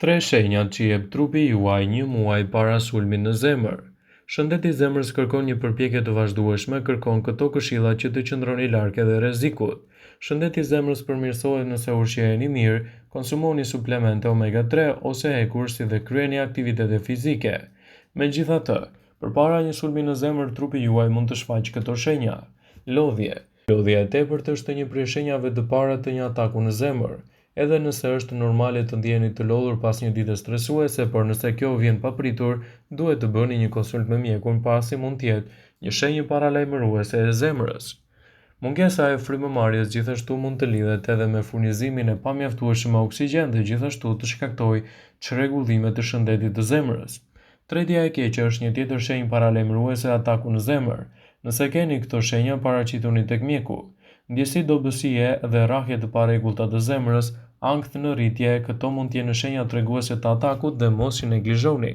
Tre shenjat që jep trupi juaj një muaj para sulmit në zemër. Shëndeti i zemrës kërkon një përpjekje të vazhdueshme, kërkon këto këshilla që të qëndroni larg edhe rrezikut. Shëndeti i zemrës përmirësohet nëse ushqeheni mirë, konsumoni suplemente omega 3 ose hekursi dhe kryeni aktivitete fizike. Megjithatë, përpara një sulmi në zemër, trupi juaj mund të shfaqë këto shenja. Lodhje. Lodhja e tepërt është një prej shenjave të para të një ataku në zemër. Edhe nëse është normale të ndjeni të lodhur pas një dite stresuese, por nëse kjo vjen papritur, duhet të bëni një konsult me mjekun pasi mund të jetë një shenjë paralajmëruese e zemrës. Mungesa e frymëmarrjes gjithashtu mund të lidhet edhe me furnizimin e pamjaftueshëm me oksigjen dhe gjithashtu të shkaktojë çrregullime të shëndetit të zemrës. Tretja e keqe është një tjetër shenjë paralajmëruese e ataku në zemër. Nëse keni këto shenja, paraqituni tek mjeku. Ndjesi dobësie dhe rrahje të parregullta të zemrës, ankth në rritje, këto mund të jenë shenja treguese të atakut dhe mos i neglizhoni.